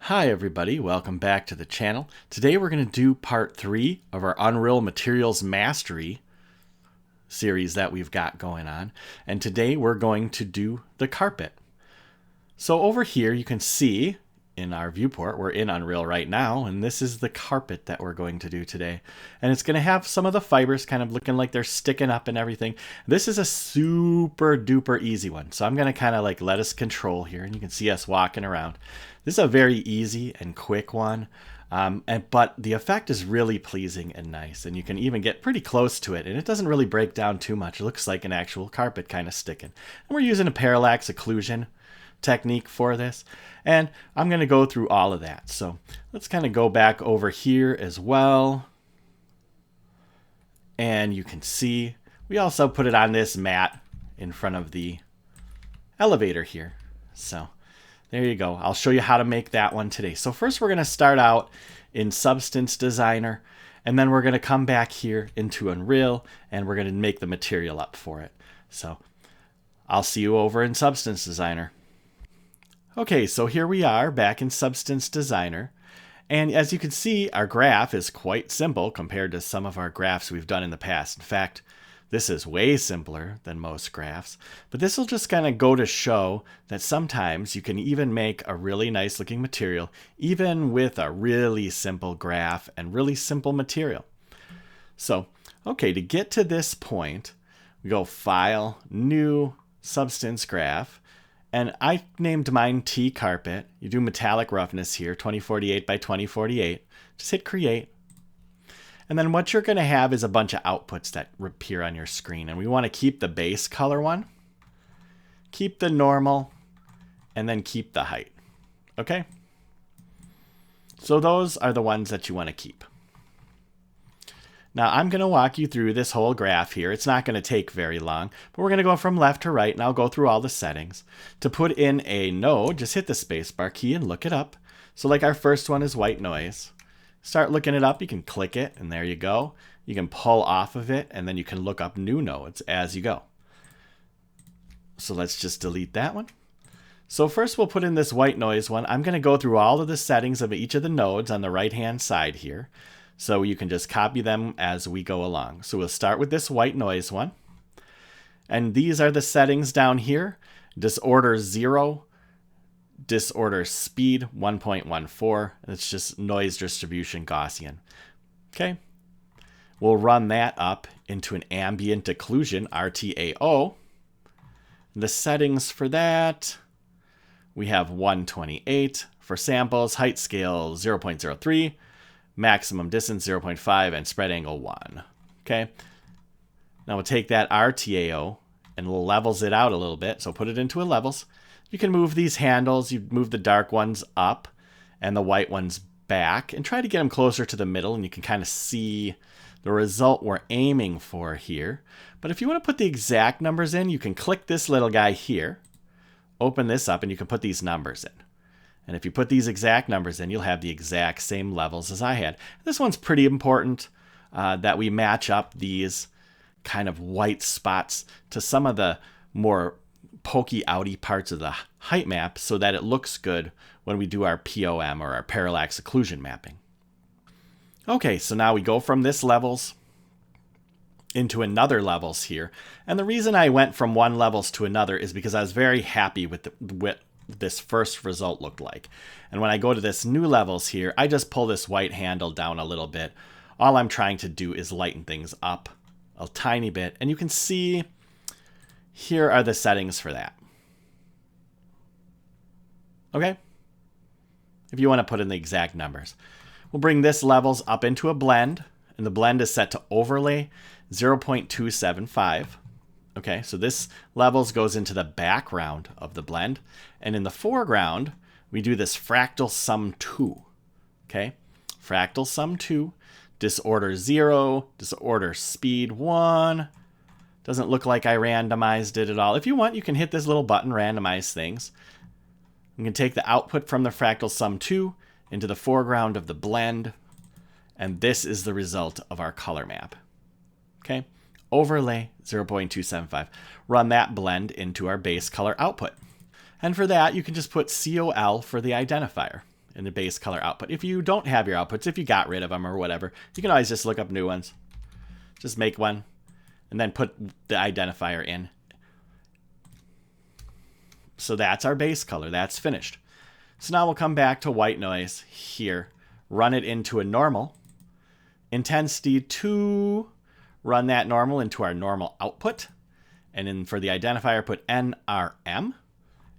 Hi everybody, welcome back to the channel. Today we're going to do part 3 of our Unreal Materials Mastery series that we've got going on. And today we're going to do the carpet. So over here you can see in our viewport, we're in Unreal right now, and this is the carpet that we're going to do today. And it's going to have some of the fibers kind of looking like they're sticking up and everything. This is a super duper easy one. So I'm going to kind of like let us control here, and you can see us walking around. This is a very easy and quick one, but the effect is really pleasing and nice, and you can even get pretty close to it, and it doesn't really break down too much. It looks like an actual carpet kind of sticking. And we're using a parallax occlusion technique for this, and I'm going to go through all of that. So let's kind of go back over here as well, and you can see we also put it on this mat in front of the elevator here. So there you go. I'll show you how to make that one today. So first we're going to start out in Substance Designer, and then we're going to come back here into Unreal, and we're going to make the material up for it. So I'll see you over in Substance Designer. Okay, so here we are back in Substance Designer. And as you can see, our graph is quite simple compared to some of our graphs we've done in the past. In fact, this is way simpler than most graphs, but this will just kind of go to show that sometimes you can even make a really nice looking material, even with a really simple graph and really simple material. So, okay, to get to this point, we go File, New, Substance Graph, and I named mine T Carpet. You do metallic roughness here, 2048 by 2048. Just hit Create. And then what you're going to have is a bunch of outputs that appear on your screen. And we want to keep the base color one, keep the normal, and then keep the height. Okay? So those are the ones that you want to keep. Now I'm going to walk you through this whole graph here. It's not going to take very long, but we're going to go from left to right, and I'll go through all the settings. To put in a node, just hit the spacebar key and look it up. So like our first one is white noise. Start looking it up, you can click it, and there you go. You can pull off of it, and then you can look up new nodes as you go. So let's just delete that one. So first we'll put in this white noise one. I'm going to go through all of the settings of each of the nodes on the right-hand side here. So you can just copy them as we go along. So we'll start with this white noise one. And these are the settings down here. Disorder 0. Disorder speed 1.14. It's just noise distribution Gaussian. Okay. We'll run that up into an ambient occlusion, RTAO. The settings for that, we have 128 for samples, height scale 0.03, maximum distance 0.5, and spread angle 1. Okay. Now we'll take that RTAO and we'll levels it out a little bit. So put it into a levels. You can move these handles. You move the dark ones up and the white ones back and try to get them closer to the middle, and you can kind of see the result we're aiming for here. But if you want to put the exact numbers in, you can click this little guy here, open this up, and you can put these numbers in. And if you put these exact numbers in, you'll have the exact same levels as I had. This one's pretty important that we match up these kind of white spots to some of the more pokey outy parts of the height map so that it looks good when we do our POM or our parallax occlusion mapping. Okay, so now we go from this levels into another levels here. And the reason I went from one levels to another is because I was very happy with what this first result looked like. And when I go to this new levels here, I just pull this white handle down a little bit. All I'm trying to do is lighten things up a tiny bit. And you can see here are the settings for that. Okay? If you want to put in the exact numbers. We'll bring this levels up into a blend, and the blend is set to overlay 0.275. Okay, so this levels goes into the background of the blend, and in the foreground, we do this fractal sum 2. Okay, fractal sum 2, disorder 0, disorder speed 1. Doesn't look like I randomized it at all. If you want, you can hit this little button, randomize things. You can take the output from the fractal sum 2 into the foreground of the blend, and this is the result of our color map. Okay, overlay 0.275. Run that blend into our base color output. And for that, you can just put COL for the identifier. in the base color output. If you don't have your outputs, if you got rid of them or whatever, you can always just look up new ones. Just make one and then put the identifier in. So that's our base color. That's finished. So now we'll come back to white noise here, run it into a normal. Intensity 2, run that normal into our normal output. And then for the identifier, put NRM.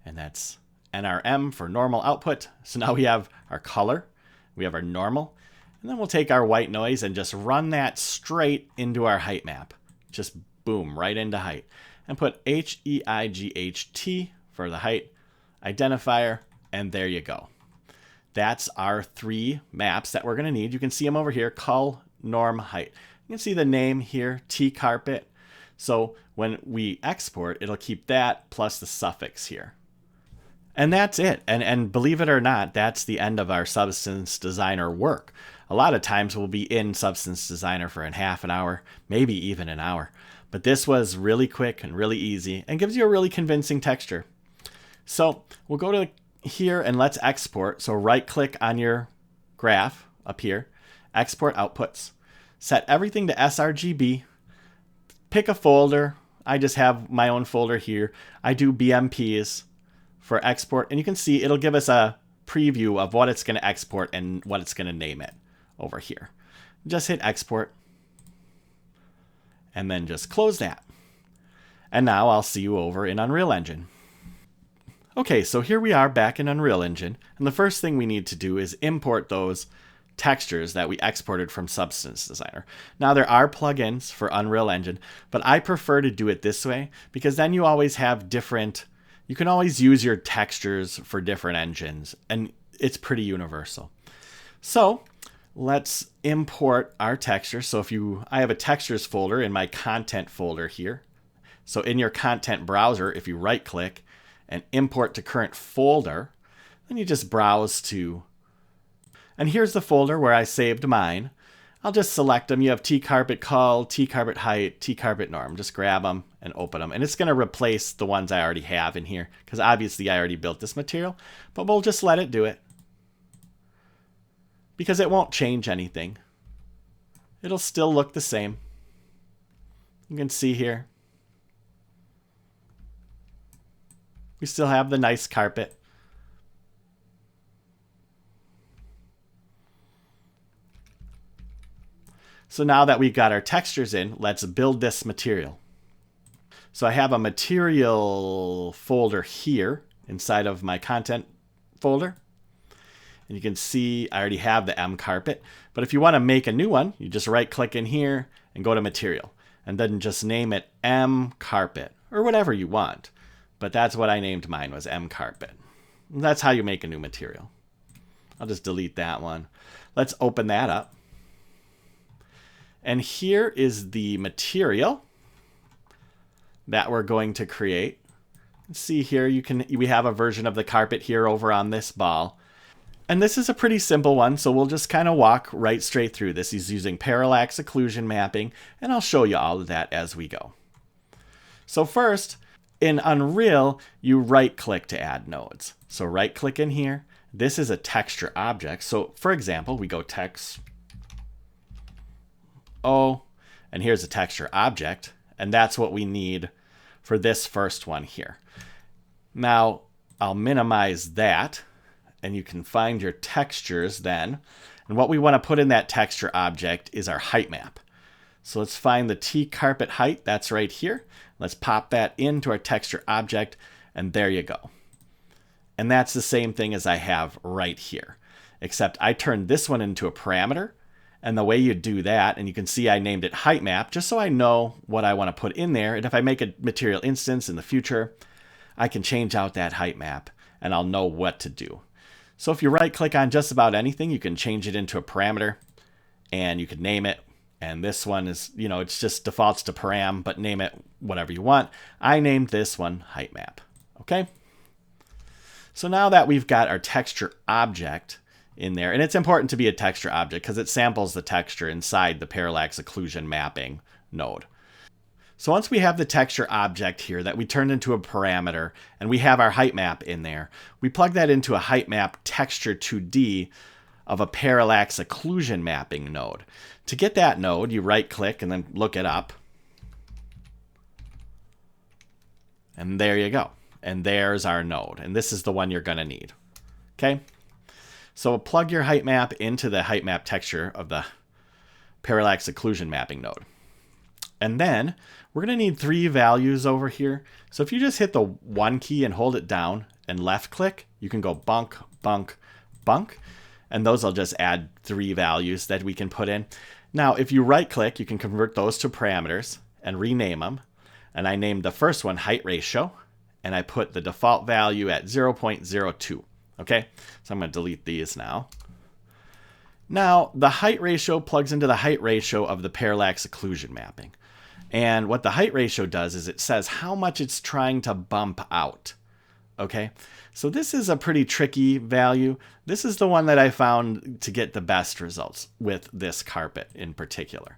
And that's NRM for normal output. So now we have our color, we have our normal. And then we'll take our white noise and just run that straight into our height map. Just boom, right into height. And put HEIGHT for the height identifier, and there you go. That's our 3 maps that we're going to need. You can see them over here, col, norm, height. You can see the name here, T-carpet. So when we export, it'll keep that plus the suffix here. And that's it. And believe it or not, that's the end of our Substance Designer work. A lot of times we'll be in Substance Designer for a half an hour, maybe even an hour. But this was really quick and really easy and gives you a really convincing texture. So we'll go to here and let's export. So right click on your graph up here, export outputs, set everything to sRGB, pick a folder. I just have my own folder here. I do BMPs for export, and you can see it'll give us a preview of what it's going to export and what it's going to name it over here. Just hit export and then just close that. And now I'll see you over in Unreal Engine. Okay, so here we are back in Unreal Engine, and the first thing we need to do is import those textures that we exported from Substance Designer. Now there are plugins for Unreal Engine, but I prefer to do it this way because then you always have different, you can always use your textures for different engines, and it's pretty universal. So let's import our texture. So I have a textures folder in my content folder here. So in your content browser, if you right click and import to current folder, then you just browse to, and here's the folder where I saved mine. I'll just select them. You have T-carpet col, T-carpet height, T-carpet norm. Just grab them and open them. And it's going to replace the ones I already have in here because obviously I already built this material, but we'll just let it do it because it won't change anything. It'll still look the same. You can see here. We still have the nice carpet. So now that we've got our textures in, let's build this material. So I have a material folder here inside of my content folder. And you can see I already have the M carpet. But if you want to make a new one, you just right click in here and go to material. And then just name it M carpet or whatever you want. But that's what I named mine, was M carpet. And that's how you make a new material. I'll just delete that one. Let's open that up. And here is the material that we're going to create. See here, we have a version of the carpet here over on this ball. And this is a pretty simple one, so we'll just kind of walk right straight through this. He's using parallax occlusion mapping, and I'll show you all of that as we go. So first, in Unreal, you right-click to add nodes. So right-click in here. This is a texture object. So for example, we go text, and here's a texture object, and that's what we need for this first one here. Now, I'll minimize that, and you can find your textures then. And what we want to put in that texture object is our height map. So let's find the T-carpet height. That's right here. Let's pop that into our texture object, and there you go. And that's the same thing as I have right here, except I turned this one into a parameter. And the way you do that, and you can see I named it height map, just so I know what I want to put in there. And if I make a material instance in the future, I can change out that height map, and I'll know what to do. So if you right click on just about anything, you can change it into a parameter, and you can name it. And this one is, it's just defaults to param, but name it whatever you want. I named this one height map. Okay. So now that we've got our texture object in there, and it's important to be a texture object because it samples the texture inside the parallax occlusion mapping node. So once we have the texture object here that we turned into a parameter and we have our height map in there, we plug that into a height map texture 2D of a parallax occlusion mapping node. To get that node, you right click and then look it up. And there you go. And there's our node. And this is the one you're going to need. Okay? So plug your height map into the height map texture of the parallax occlusion mapping node. And then we're going to need 3 values over here. So if you just hit the 1 key and hold it down and left click, you can go bunk, bunk, bunk. And those will just add 3 values that we can put in. Now, if you right click, you can convert those to parameters and rename them. And I named the first one height ratio. And I put the default value at 0.02. Okay, so I'm going to delete these now. Now, the height ratio plugs into the height ratio of the parallax occlusion mapping. And what the height ratio does is it says how much it's trying to bump out. Okay, so this is a pretty tricky value. This is the one that I found to get the best results with this carpet in particular.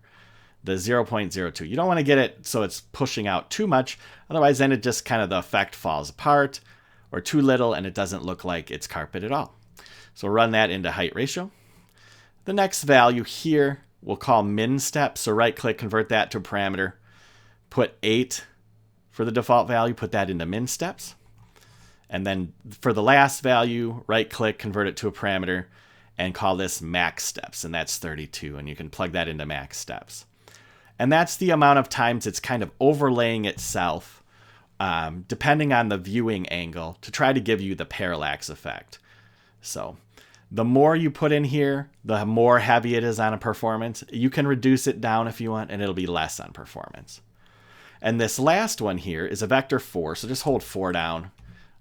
The 0.02. You don't want to get it so it's pushing out too much. Otherwise, then it just kind of the effect falls apart, or too little and it doesn't look like it's carpet at all. So run that into height ratio. The next value here we'll call min step. So right click, convert that to a parameter. Put 8 for the default value, put that into min steps. And then for the last value, right click, convert it to a parameter and call this max steps. And that's 32. And you can plug that into max steps. And that's the amount of times it's kind of overlaying itself depending on the viewing angle to try to give you the parallax effect. So the more you put in here, the more heavy it is on a performance. You can reduce it down if you want, and it'll be less on performance. And this last one here is a vector 4. So just hold 4 down,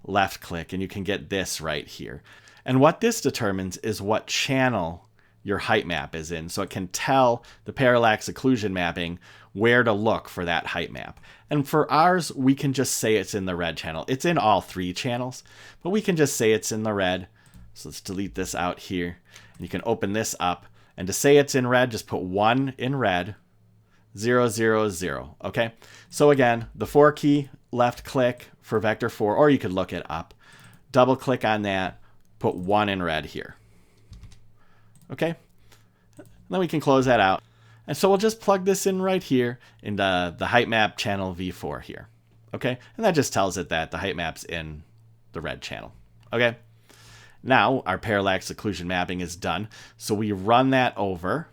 left click, and you can get this right here. And what this determines is what channel your height map is in. So it can tell the parallax occlusion mapping where to look for that height map. And for ours, we can just say it's in the red channel. It's in all 3 channels, but we can just say it's in the red. So let's delete this out here. And you can open this up. And to say it's in red, just put 1 in red, 0, 0, 0. Okay? So again, the 4 key, left click for vector 4, or you could look it up. Double click on that, put 1 in red here. Okay? And then we can close that out. And so we'll just plug this in right here into the height map channel V4 here. Okay? And that just tells it that the height map's in the red channel. Okay? Now our parallax occlusion mapping is done. So we run that over.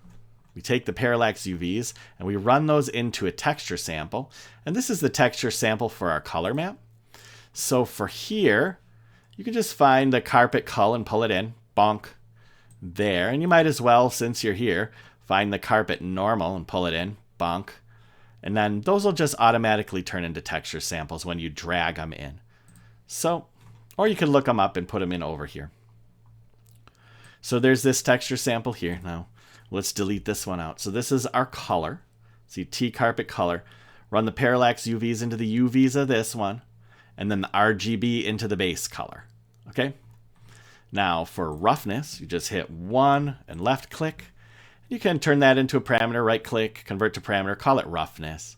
We take the parallax UVs and we run those into a texture sample. And this is the texture sample for our color map. So for here, you can just find the carpet cull and pull it in. Bonk. There. And you might as well, since you're here, find the carpet normal and pull it in. Bonk. And then those will just automatically turn into texture samples when you drag them in. So, or you can look them up and put them in over here. So there's this texture sample here. Now, let's delete this one out. So this is our color. See, T carpet color. Run the parallax UVs into the UVs of this one. And then the RGB into the base color. Okay? Now, for roughness, you just hit 1 and left click. You can turn that into a parameter, right click, convert to parameter, call it roughness.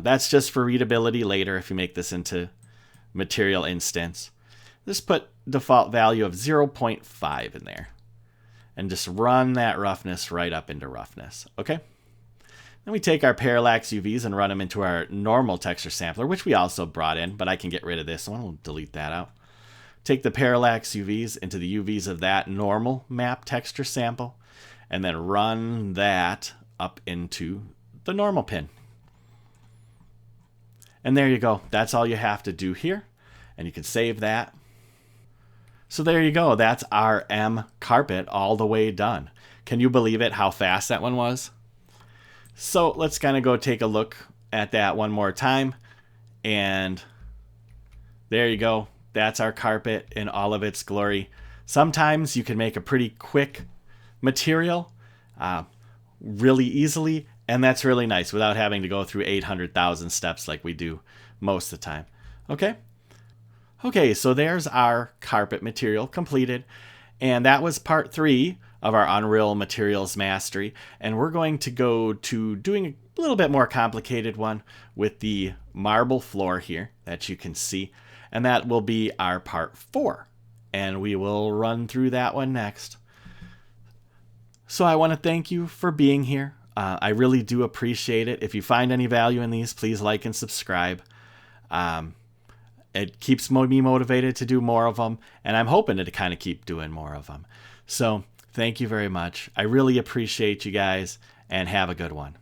That's just for readability later if you make this into material instance. Just put default value of 0.5 in there. And just run that roughness right up into roughness. Okay? Then we take our parallax UVs and run them into our normal texture sampler, which we also brought in, but I can get rid of this one. We'll delete that out. Take the parallax UVs into the UVs of that normal map texture sample, and then run that up into the normal pin. And there you go. That's all you have to do here. And you can save that. So there you go. That's our M carpet all the way done. Can you believe it, how fast that one was? So let's kind of go take a look at that one more time. And there you go. That's our carpet in all of its glory. Sometimes you can make a pretty quick material really easily, and that's really nice without having to go through 800,000 steps like we do most of the time. Okay? Okay, so there's our carpet material completed, and that was part 3 of our Unreal Materials Mastery, and we're going to go to doing a little bit more complicated one with the marble floor here that you can see. And that will be our part 4. And we will run through that one next. So I want to thank you for being here. I really do appreciate it. If you find any value in these, please like and subscribe. It keeps me motivated to do more of them, and I'm hoping to kind of keep doing more of them. So thank you very much. I really appreciate you guys, and have a good one.